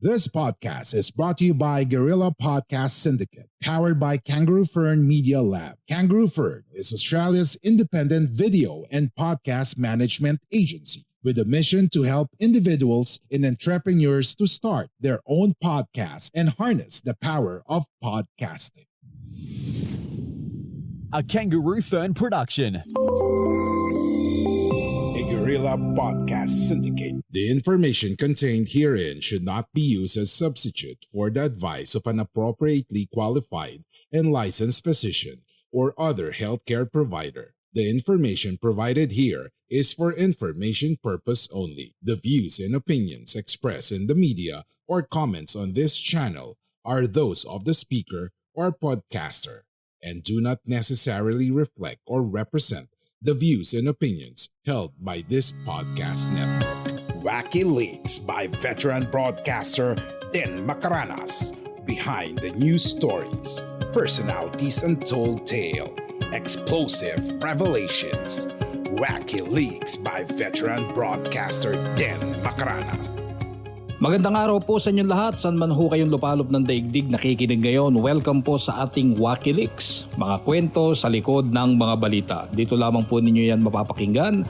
This podcast is brought to you by Guerrilla Podcast Syndicate, powered by Kangaroo Fern Media Lab. Kangaroo Fern is Australia's independent video and podcast management agency with a mission to help individuals and entrepreneurs to start their own podcast and harness the power of podcasting. A Kangaroo Fern production. Guerrilla Podcast Syndicate. The information contained herein should not be used as substitute for the advice of an appropriately qualified and licensed physician or other healthcare provider. The information provided here is for information purpose only. The views and opinions expressed in the media or comments on this channel are those of the speaker or podcaster and do not necessarily reflect or represent the views and opinions held by this podcast network. Wacky Leaks by veteran broadcaster Den Macaranas. Behind the news stories, personalities untold tale, explosive revelations. Wacky Leaks by veteran broadcaster Den Macaranas. Magandang araw po sa inyong lahat, saan man ho kayong lupalop ng daigdig nakikinig ngayon. Welcome po sa ating Wacky Leaks, mga kwento sa likod ng mga balita. Dito lamang po ninyo yan mapapakinggan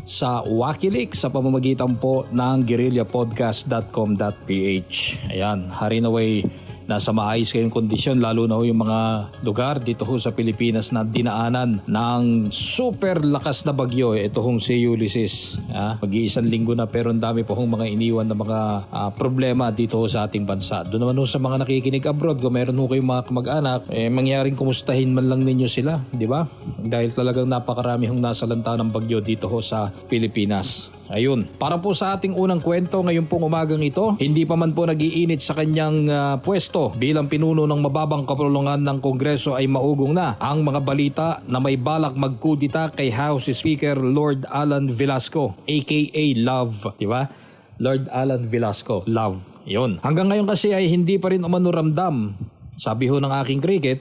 sa Wacky Leaks sa pamamagitan po ng guerrillapodcast.com.ph. Ayan, harin away, nasa maayos kayong kondisyon, lalo na ho yung mga lugar dito ho sa Pilipinas na dinaanan ng super lakas na bagyo. Ito hong si Ulysses. Mag-iisang linggo na pero ang dami po hong mga iniwan na mga problema dito ho sa ating bansa. Doon naman ho sa mga nakikinig abroad, kung meron ho kayong mga kamag-anak, mangyaring kumustahin man lang ninyo sila, di ba? Dahil talagang napakarami hong nasalanta ng bagyo dito ho sa Pilipinas. Ayun, para po sa ating unang kwento ngayon pong umagang ito, hindi pa man po nag-iinit sa kanyang pwesto bilang pinuno ng mababang kapulungan ng Kongreso ay maugong na ang mga balita na may balak magkudita kay House Speaker Lord Alan Velasco aka Love, di ba? Lord Alan Velasco, Love. Yun. Hanggang ngayon kasi ay hindi pa rin umano ramdam. Sabi ho ng aking cricket,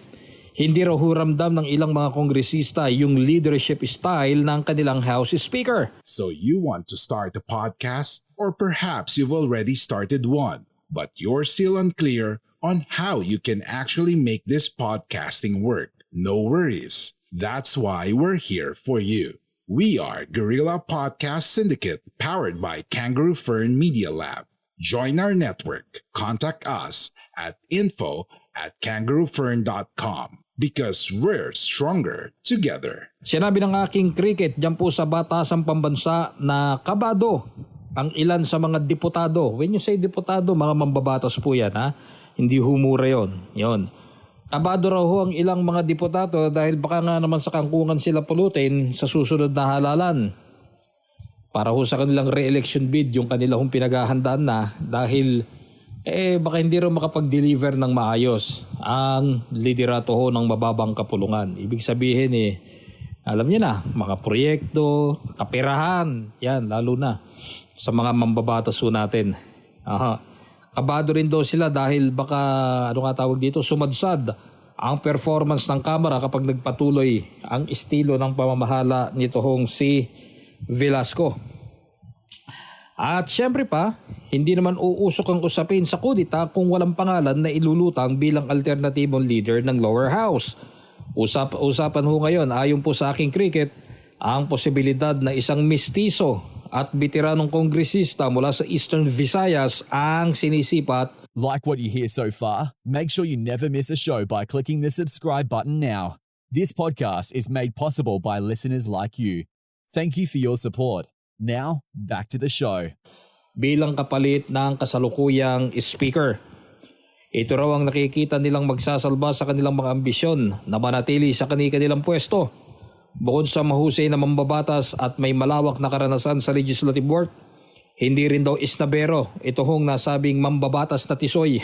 hindi raw ramdam ng ilang mga kongresista yung leadership style ng kanilang House Speaker. So you want to start a podcast? Or perhaps you've already started one, but you're still unclear on how you can actually make this podcasting work. No worries. That's why we're here for you. We are Guerrilla Podcast Syndicate, powered by Kangaroo Fern Media Lab. Join our network. Contact us at info@kangaroofern.com. Because we're stronger together. Sinabi ng aking cricket dyan po sa batasang pambansa na kabado ang ilan sa mga diputado. When you say diputado, mga mambabatas po yan, ha? Hindi humura yon. Yon. Kabado raw ho ang ilang mga diputado dahil baka nga naman sa kangkungan sila pulutin sa susunod na halalan. Para ho sa kanilang re-election bid, yung kanilang pinaghahandaan na dahil baka hindi rin makapag-deliver ng maayos ang liderato ho ng mababang kapulungan. Ibig sabihin alam niyo na, mga proyekto, kapirahan, yan, lalo na sa mga mambabatas ho natin. Kabado rin daw sila dahil baka, sumadsad ang performance ng Kamara kapag nagpatuloy ang estilo ng pamamahala nito hong si Velasco. At syempre pa, hindi naman uusok ang usapin sa kudita kung walang pangalan na ilulutang bilang alternatibong leader ng lower house. Usapan ho ngayon, ayon po sa aking cricket, ang posibilidad na isang mistiso at veteranong kongresista mula sa Eastern Visayas ang sinisipat. Like what you hear so far? Make sure you never miss a show by clicking the subscribe button now. This podcast is made possible by listeners like you. Thank you for your support. Now, back to the show. Bilang kapalit ng kasalukuyang speaker, ito raw ang nakikita nilang magsasalba sa kanilang mga ambisyon na manatili sa kanilang pwesto. Bukod sa mahusay na mambabatas at may malawak na karanasan sa legislative work, hindi rin daw isnabero ito hong nasabing mambabatas na tisoy.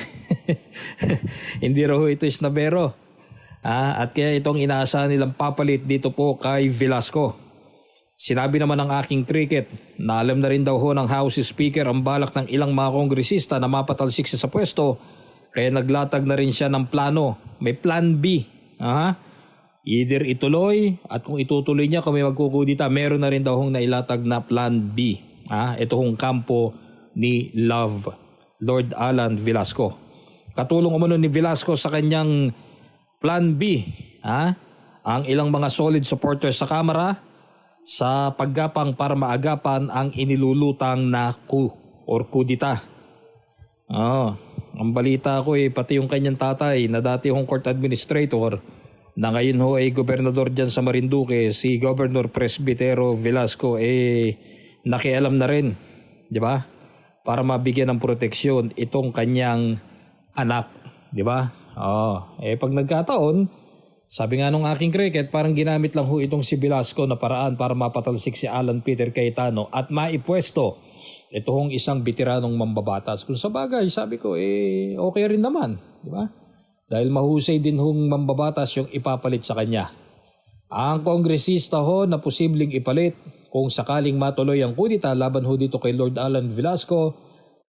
Hindi raw ito isnabero. At kaya itong inaasahan nilang papalit dito po kay Velasco. Sinabi naman ng aking cricket na alam na rin daw ho ng House Speaker ang balak ng ilang mga kongresista na mapatalsik siya sa pwesto, kaya naglatag na rin siya ng plano. May plan B. Either ituloy at kung itutuloy niya kung may magkukudita, meron na rin daw hong nailatag na plan B. Ito hong kampo ni Love. Lord Alan Velasco. Katulong umano ni Velasco sa kanyang Plan B, ang ilang mga solid supporters sa Kamara sa paggapang para maagapan ang inilulutang na coup or kudita. Ang balita ko pati yung kanyang tatay na dati hong court administrator na ngayon ho ay gobernador dyan sa Marinduque, si Governor Presbitero Velasco nakialam na rin, di ba? Para mabigyan ng proteksyon itong kanyang anak, di ba? Pag nagkataon, sabi nga nung aking cricket, parang ginamit lang ho itong si Velasco na paraan para mapatalsik si Alan Peter Cayetano at maipwesto ito hong isang bitiranong mambabatas. Kung sa bagay, sabi ko, okay rin naman. Di ba? Dahil mahusay din hong mambabatas yung ipapalit sa kanya. Ang kongresista ho na posibleng ipalit kung sakaling matuloy ang kudita laban ho dito kay Lord Alan Velasco.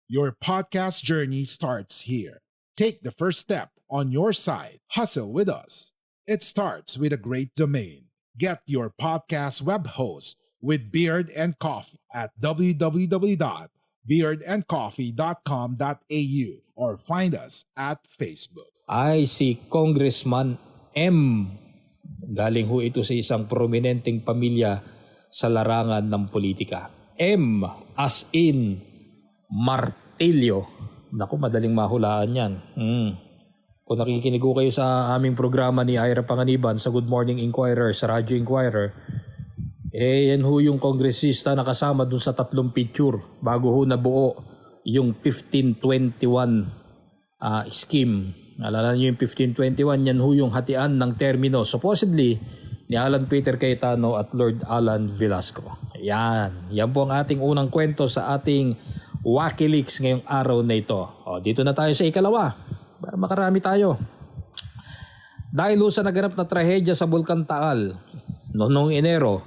Your podcast journey starts here. Take the first step on your side. Hustle with us. It starts with a great domain. Get your podcast web host with Beard and Coffee at www.beardandcoffee.com.au or find us at Facebook. Ay si Congressman M. Galing ho ito sa isang prominenteng pamilya sa larangan ng politika. M as in Martilyo. Naku, madaling mahulaan yan. Kung nakikinig ko kayo sa aming programa ni Ira Panganiban sa Good Morning Inquirer, sa Radyo Inquirer, yan ho yung kongresista na kasama dun sa 3 picture bago ho nabuo yung 1521 scheme. Alala niyo yung 1521, yan ho yung hatian ng termino supposedly ni Alan Peter Cayetano at Lord Alan Velasco. Yan po ang ating unang kwento sa ating Wakileaks ngayong araw na ito. Dito na tayo sa ikalawa para makarami tayo. Dahil sa naganap na trahedya sa Bulkan Taal noong Enero,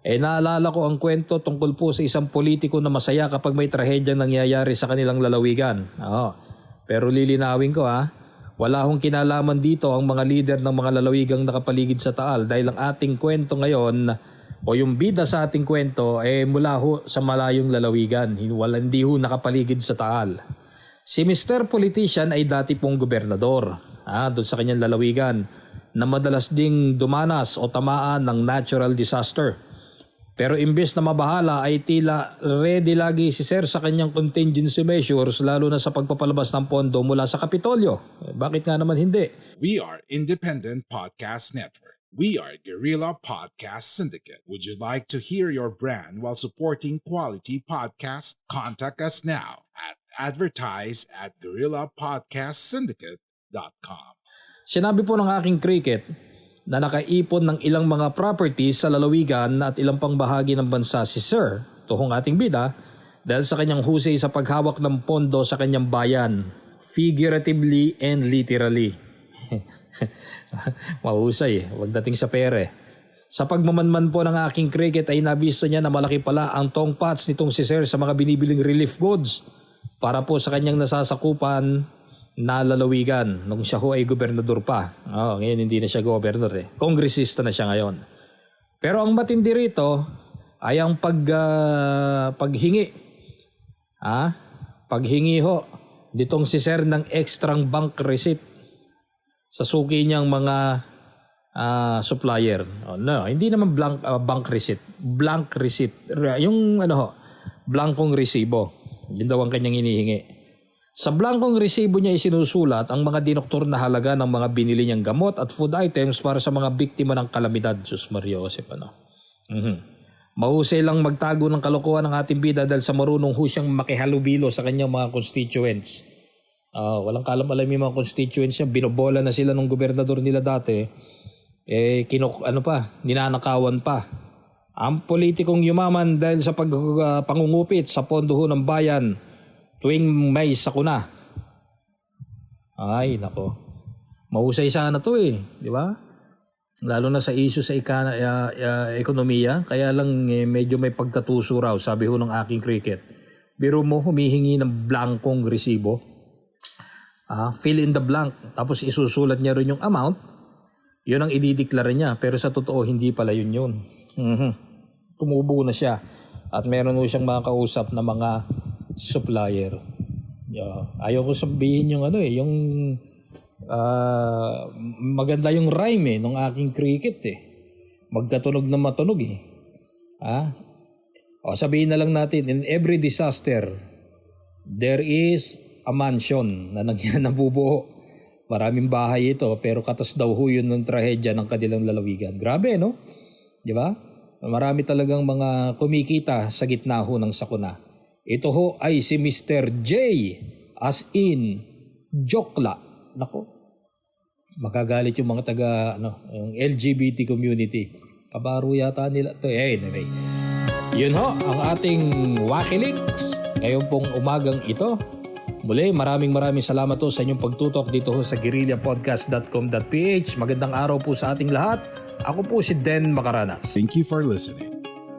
naalala ko ang kwento tungkol po sa isang politiko na masaya kapag may trahedyang nangyayari sa kanilang lalawigan. Pero lilinawin ko wala hong kinalaman dito ang mga lider ng mga lalawigang nakapaligid sa Taal dahil ang ating kwento ngayon o yung bida sa ating kwento mula ho sa malayong lalawigan. Hindi ho nakapaligid sa Taal. Si Mr. Politician ay dati pong gobernador doon sa kanyang lalawigan na madalas ding dumanas o tamaan ng natural disaster. Pero imbes na mabahala ay tila ready lagi si Sir sa kanyang contingency measures lalo na sa pagpapalabas ng pondo mula sa Kapitolyo. Bakit nga naman hindi? We are Independent Podcast Network. We are Guerrilla Podcast Syndicate. Would you like to hear your brand while supporting quality podcast? Contact us now at advertise@guerrillapodcastsyndicate.com. Sinabi po ng aking cricket na nakaipon ng ilang mga properties sa lalawigan at ilang pang bahagi ng bansa si Sir, tuhong ating bida, dahil sa kanyang husay sa paghawak ng pondo sa kanyang bayan, figuratively and literally. Mahusay, wag dating sa pere. Sa pagmamanman po ng aking cricket ay nabisto niya na malaki pala ang tongpats nitong si Sir sa mga binibiling relief goods para po sa kanyang nasasakupan na lalawigan nung siya ho ay gobernador pa. Ngayon hindi na siya gobernador Kongresista na siya ngayon. Pero ang matindi rito ay ang paghingi. Paghingi ho ditong si Sir ng extrang bank receipt sa suki niyang mga supplier. Hindi naman bank receipt. Blank receipt. Yung blankong resibo. Yun daw ang kanyang inihingi. Sa blankong resibo niya isinusulat ang mga dinoktor na halaga ng mga binili niyang gamot at food items para sa mga biktima ng kalamidad. Sus Mario Josep, Mahusay lang magtago ng kalokohan ng ating bida dahil sa marunong ho siyang makihalubilo sa kanyang mga constituents. Walang kalam-alam yung mga constituents niya. Binobola na sila ng gobernador nila dati. Ninanakawan pa. Ang politikong yumaman dahil sa pangungupit sa pondo ho ng bayan tuwing may sakuna. Ay, nako. Mahusay sana to di ba? Lalo na sa issue sa ekonomiya. Kaya lang medyo may pagkatuso raw, sabi ho ng aking cricket. Biro mo, humihingi ng blankong resibo. Fill in the blank. Tapos isusulat niya rin yung amount. Yun ang idideklara niya. Pero sa totoo, hindi pala yun. Tumubo na siya. At meron ho siyang mga kausap na mga supplier. Ayaw ko sabihin yung yung maganda yung rhyme nung aking cricket Magkatunog na matunog sabihin na lang natin, in every disaster, there is a mansion na nabubuo. Maraming bahay ito, pero katas daw ho yun ng trahedya ng kanilang lalawigan. Grabe, no? Di ba? Marami talagang mga kumikita sa gitna ho ng sakuna. Ito ho ay si Mr. J, as in, Jokla. Nako, makagalit yung mga yung LGBT community. Kabaro yata nila to. Anyway, yun ho, ang ating Wakilinks. Ngayon pong umagang ito. Muli, maraming salamat po sa inyong pagtutok dito ho sa guerrillapodcast.com.ph. Magandang araw po sa ating lahat. Ako po si Den Macaranas. Thank you for listening.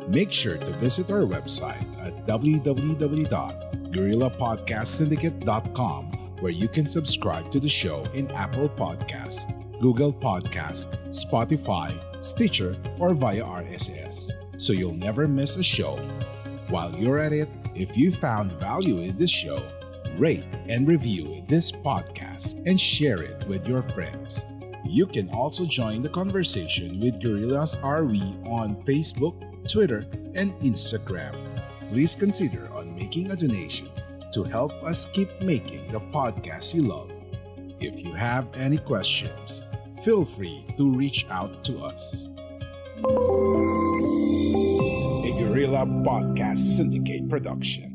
Make sure to visit our website at www.guerrillapodcastsyndicate.com, where you can subscribe to the show in Apple Podcasts, Google Podcasts, Spotify, Stitcher, or via RSS, so you'll never miss a show. While you're at it, if you found value in this show, rate and review this podcast and share it with your friends. You can also join the conversation with Guerrillas RV on Facebook, Twitter, and Instagram. Please consider on making a donation to help us keep making the podcast you love. If you have any questions, feel free to reach out to us. A Guerrilla Podcast Syndicate production.